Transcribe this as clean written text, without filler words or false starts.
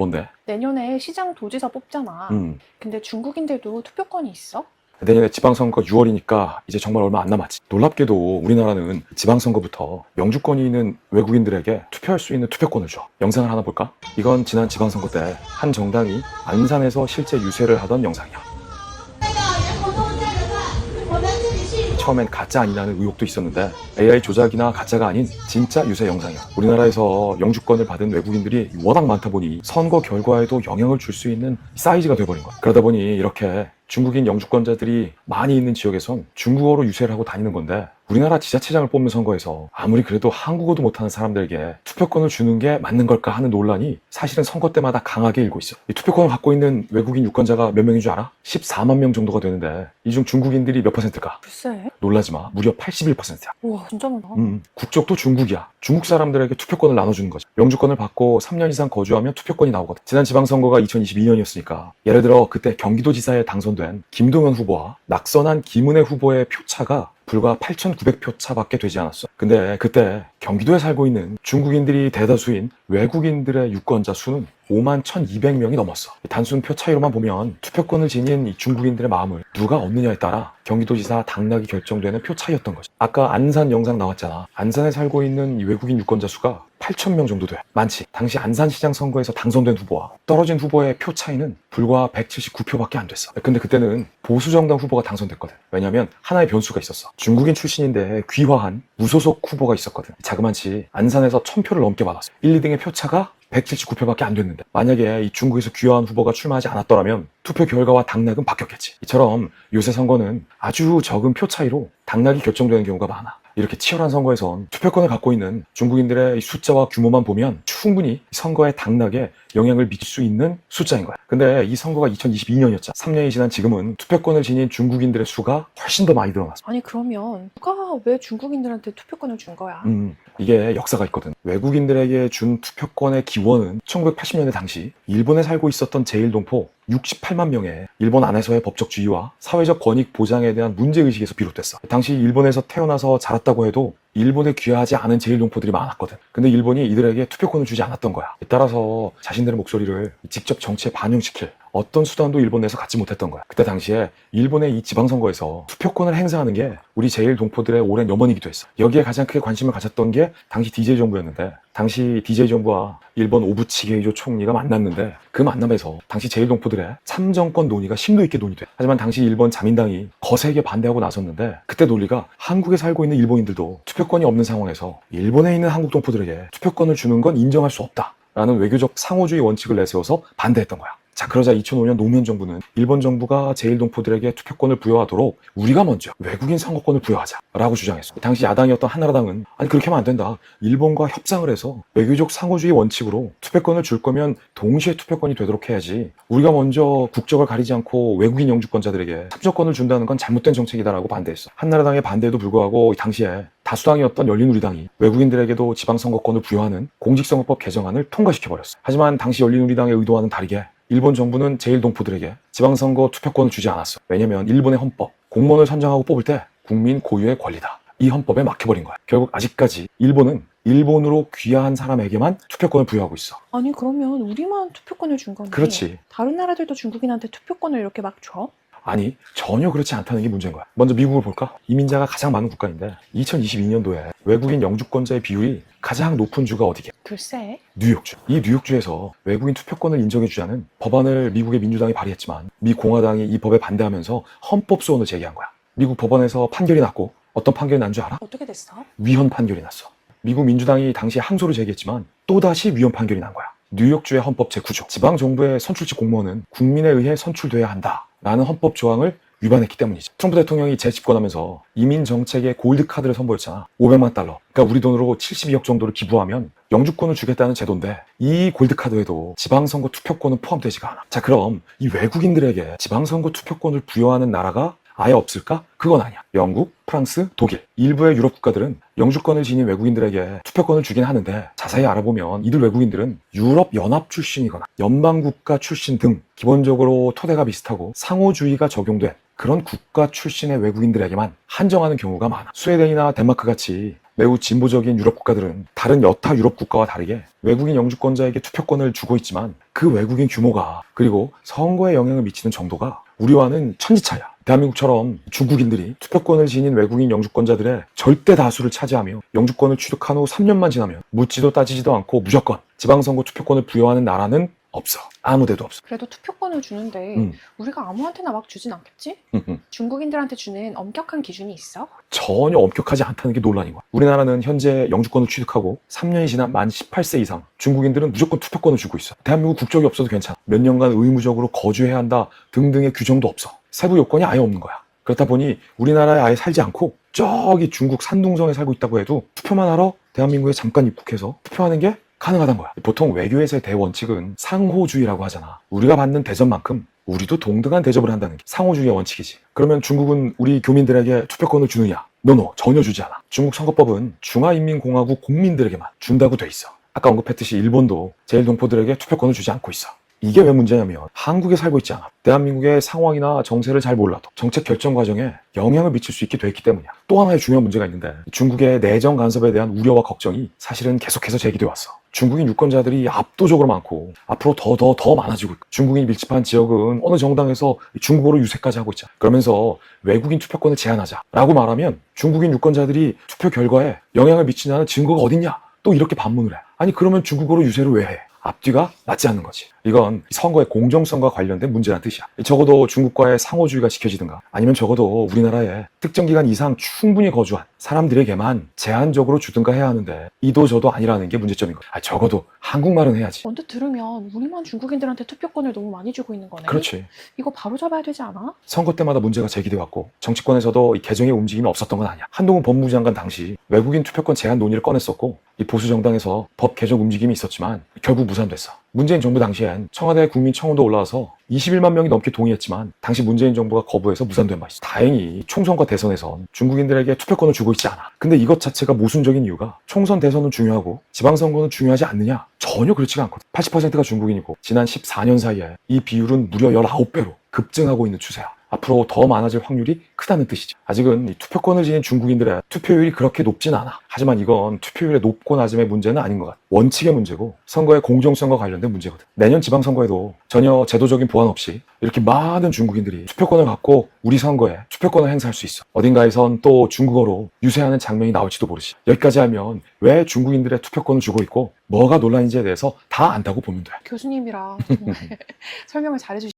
뭔데? 내년에 시장 도지사 뽑잖아. 근데 중국인들도 투표권이 있어? 내년에 지방선거 6월이니까 이제 정말 얼마 안 남았지. 놀랍게도 우리나라는 지방선거부터 영주권이 있는 외국인들에게 투표할 수 있는 투표권을 줘. 영상을 하나 볼까? 이건 지난 지방선거 때 한 정당이 안산에서 실제 유세를 하던 영상이야. 처음엔 가짜 아니냐는 의혹도 있었는데 AI 조작이나 가짜가 아닌 진짜 유세 영상이야. 우리나라에서 영주권을 받은 외국인들이 워낙 많다 보니 선거 결과에도 영향을 줄 수 있는 사이즈가 돼버린 거야. 그러다 보니 이렇게 중국인 영주권자들이 많이 있는 지역에선 중국어로 유세를 하고 다니는 건데, 우리나라 지자체장을 뽑는 선거에서 아무리 그래도 한국어도 못하는 사람들에게 투표권을 주는 게 맞는 걸까 하는 논란이 사실은 선거 때마다 강하게 일고 있어. 이 투표권을 갖고 있는 외국인 유권자가 몇 명인 줄 알아? 14만 명 정도가 되는데 이 중 중국인들이 몇 %일까? 글쎄. 놀라지 마. 무려 81%야. 우와, 진짜 많아. 국적도 중국이야. 중국 사람들에게 투표권을 나눠주는 거지. 영주권을 받고 3년 이상 거주하면 투표권이 나오거든. 지난 지방선거가 2022년이었으니까 예를 들어 그때 경기도지사에 당선된 김동연 후보와 낙선한 김은혜 후보의 표차가 불과 8,900표 차밖에 되지 않았어. 근데 그때 경기도에 살고 있는 중국인들이 대다수인 외국인들의 유권자 수는 5만 1,200명이 넘었어. 단순 표 차이로만 보면 투표권을 지닌 이 중국인들의 마음을 누가 얻느냐에 따라 경기도지사 당락이 결정되는 표 차이였던 거지. 아까 안산 영상 나왔잖아. 안산에 살고 있는 이 외국인 유권자 수가 8,000명 정도 돼. 많지. 당시 안산시장 선거에서 당선된 후보와 떨어진 후보의 표 차이는 불과 179표밖에 안 됐어. 근데 그때는 보수정당 후보가 당선됐거든. 왜냐면 하나의 변수가 있었어. 중국인 출신인데 귀화한 무소속 후보가 있었거든. 자그만치 안산에서 1,000표를 넘게 받았어. 1, 2등의 표차가 179표밖에 안 됐는데, 만약에 이 중국에서 귀화한 후보가 출마하지 않았더라면 투표 결과와 당락은 바뀌었겠지. 이처럼 요새 선거는 아주 적은 표 차이로 당락이 결정되는 경우가 많아. 이렇게 치열한 선거에선 투표권을 갖고 있는 중국인들의 숫자와 규모만 보면 충분히 선거의 당락에 영향을 미칠 수 있는 숫자인 거야. 근데 이 선거가 2022년이었잖아. 3년이 지난 지금은 투표권을 지닌 중국인들의 수가 훨씬 더 많이 늘어났어. 아니, 그러면 누가 왜 중국인들한테 투표권을 준 거야? 이게 역사가 있거든. 외국인들에게 준 투표권의 기원은 1980년대 당시 일본에 살고 있었던 제일동포 68만 명의 일본 안에서의 법적 지위와 사회적 권익 보장에 대한 문제의식에서 비롯됐어. 당시 일본에서 태어나서 자랐다고 해도 일본에 귀화하지 않은 제일동포들이 많았거든. 근데 일본이 이들에게 투표권을 주지 않았던 거야. 따라서 자신들의 목소리를 직접 정치에 반영시킬 어떤 수단도 일본 내에서 갖지 못했던 거야. 그때 당시에 일본의 이 지방선거에서 투표권을 행사하는 게 우리 제일동포들의 오랜 염원이기도 했어. 여기에 가장 크게 관심을 가졌던 게 당시 DJ 정부였는데, 당시 DJ 정부와 일본 오부치게이조 총리가 만났는데 그 만남에서 당시 제일동포들의 참정권 논의가 심도 있게 논의돼. 하지만 당시 일본 자민당이 거세게 반대하고 나섰는데, 그때 논리가 한국에 살고 있는 일본인들도 투표권이 없는 상황에서 일본에 있는 한국 동포들에게 투표권을 주는 건 인정할 수 없다라는 외교적 상호주의 원칙을 내세워서 반대했던 거야. 자, 그러자 2005년 노무현 정부는 일본 정부가 제일동포들에게 투표권을 부여하도록 우리가 먼저 외국인 선거권을 부여하자라고 주장했어. 당시 야당이었던 한나라당은 아니, 그렇게 하면 안 된다. 일본과 협상을 해서 외교적 상호주의 원칙으로 투표권을 줄 거면 동시에 투표권이 되도록 해야지, 우리가 먼저 국적을 가리지 않고 외국인 영주권자들에게 참정권을 준다는 건 잘못된 정책이다라고 반대했어. 한나라당의 반대에도 불구하고 당시에 다수당이었던 열린우리당이 외국인들에게도 지방선거권을 부여하는 공직선거법 개정안을 통과시켜버렸어. 하지만 당시 열린우리당의 의도와는 다르게 일본 정부는 제일동포들에게 지방선거 투표권을 주지 않았어. 왜냐면 일본의 헌법, 공무원을 선정하고 뽑을 때 국민 고유의 권리다, 이 헌법에 막혀버린 거야. 결국 아직까지 일본은 일본으로 귀화한 사람에게만 투표권을 부여하고 있어. 아니, 그러면 우리만 투표권을 준 건데 그렇지. 다른 나라들도 중국인한테 투표권을 이렇게 막 줘? 아니, 전혀 그렇지 않다는 게 문제인 거야. 먼저 미국을 볼까? 이민자가 가장 많은 국가인데 2022년도에 외국인 영주권자의 비율이 가장 높은 주가 어디게? 글쎄. 뉴욕주. 이 뉴욕주에서 외국인 투표권을 인정해주자는 법안을 미국의 민주당이 발의했지만 미 공화당이 이 법에 반대하면서 헌법소원을 제기한 거야. 미국 법원에서 판결이 났고, 어떤 판결이 난 줄 알아? 어떻게 됐어? 위헌 판결이 났어. 미국 민주당이 당시에 항소를 제기했지만 또다시 위헌 판결이 난 거야. 뉴욕주의 헌법 제9조. 지방정부의 선출직 공무원은 국민에 의해 선출돼야 한다 라는 헌법 조항을 위반했기 때문이지. 트럼프 대통령이 재집권하면서 이민 정책의 골드카드를 선보였잖아. 500만 달러. 그러니까 우리 돈으로 72억 정도를 기부하면 영주권을 주겠다는 제도인데, 이 골드카드에도 지방선거 투표권은 포함되지가 않아. 자, 그럼 이 외국인들에게 지방선거 투표권을 부여하는 나라가 아예 없을까? 그건 아니야. 영국, 프랑스, 독일, 일부의 유럽 국가들은 영주권을 지닌 외국인들에게 투표권을 주긴 하는데, 자세히 알아보면 이들 외국인들은 유럽 연합 출신이거나 연방국가 출신 등 기본적으로 토대가 비슷하고 상호주의가 적용된 그런 국가 출신의 외국인들에게만 한정하는 경우가 많아. 스웨덴이나 덴마크 같이 매우 진보적인 유럽 국가들은 다른 여타 유럽 국가와 다르게 외국인 영주권자에게 투표권을 주고 있지만 그 외국인 규모가 그리고 선거에 영향을 미치는 정도가 우리와는 천지차이야. 대한민국처럼 중국인들이 투표권을 지닌 외국인 영주권자들의 절대 다수를 차지하며 영주권을 취득한 후 3년만 지나면 묻지도 따지지도 않고 무조건 지방선거 투표권을 부여하는 나라는 없어. 아무 데도 없어. 그래도 투표권을 주는데 우리가 아무한테나 막 주진 않겠지? 중국인들한테 주는 엄격한 기준이 있어? 전혀 엄격하지 않다는 게 논란인 거야. 우리나라는 현재 영주권을 취득하고 3년이 지난 만 18세 이상 중국인들은 무조건 투표권을 주고 있어. 대한민국 국적이 없어도 괜찮아. 몇 년간 의무적으로 거주해야 한다 등등의 규정도 없어. 세부 요건이 아예 없는 거야. 그렇다 보니 우리나라에 아예 살지 않고 저기 중국 산둥성에 살고 있다고 해도 투표만 하러 대한민국에 잠깐 입국해서 투표하는 게 가능하단 거야. 보통 외교에서의 대원칙은 상호주의라고 하잖아. 우리가 받는 대접만큼 우리도 동등한 대접을 한다는 게 상호주의의 원칙이지. 그러면 중국은 우리 교민들에게 투표권을 주느냐? 노, 전혀 주지 않아. 중국 선거법은 중화인민공화국 국민들에게만 준다고 돼 있어. 아까 언급했듯이 일본도 제1동포들에게 투표권을 주지 않고 있어. 이게 왜 문제냐면 한국에 살고 있지 않아. 대한민국의 상황이나 정세를 잘 몰라도 정책 결정 과정에 영향을 미칠 수 있게 돼 있기 때문이야. 또 하나의 중요한 문제가 있는데 중국의 내정 간섭에 대한 우려와 걱정이 사실은 계속해서 제기돼 왔어. 중국인 유권자들이 압도적으로 많고 앞으로 더 많아지고 있고 중국인이 밀집한 지역은 어느 정당에서 중국어로 유세까지 하고 있잖아. 그러면서 외국인 투표권을 제한하자라고 말하면 중국인 유권자들이 투표 결과에 영향을 미치냐는 증거가 어딨냐? 또 이렇게 반문을 해. 아니 그러면 중국어로 유세를 왜 해? 앞뒤가 맞지 않는 거지. 이건 선거의 공정성과 관련된 문제란 뜻이야. 적어도 중국과의 상호주의가 지켜지든가 아니면 적어도 우리나라에 특정 기간 이상 충분히 거주한 사람들에게만 제한적으로 주든가 해야 하는데 이도 저도 아니라는 게 문제점인 거야. 적어도 한국말은 해야지. 언뜻 들으면 우리만 중국인들한테 투표권을 너무 많이 주고 있는 거네. 그렇지. 이거 바로 잡아야 되지 않아? 선거 때마다 문제가 제기돼 왔고 정치권에서도 이 개정의 움직임이 없었던 건 아니야. 한동훈 법무부 장관 당시 외국인 투표권 제한 논의를 꺼냈었고 이 보수 정당에서 법 개정 움직임이 있었지만 결국 무산됐어. 문재인 정부 당시엔 청와대 국민청원도 올라와서 21만 명이 넘게 동의했지만 당시 문재인 정부가 거부해서 무산된 바 있어. 다행히 총선과 대선에선 중국인들에게 투표권을 주고 있지 않아. 근데 이것 자체가 모순적인 이유가 총선 대선은 중요하고 지방선거는 중요하지 않느냐? 전혀 그렇지가 않거든. 80%가 중국인이고 지난 14년 사이에 이 비율은 무려 19배로 급증하고 있는 추세야. 앞으로 더 많아질 확률이 크다는 뜻이죠. 아직은 이 투표권을 지닌 중국인들의 투표율이 그렇게 높진 않아. 하지만 이건 투표율의 높고 낮음의 문제는 아닌 것 같아. 원칙의 문제고 선거의 공정성과 관련된 문제거든. 내년 지방선거에도 전혀 제도적인 보완 없이 이렇게 많은 중국인들이 투표권을 갖고 우리 선거에 투표권을 행사할 수 있어. 어딘가에선 또 중국어로 유세하는 장면이 나올지도 모르지. 여기까지 하면 왜 중국인들의 투표권을 주고 있고 뭐가 논란인지에 대해서 다 안다고 보면 돼. 교수님이라 정말 설명을 잘해주시죠.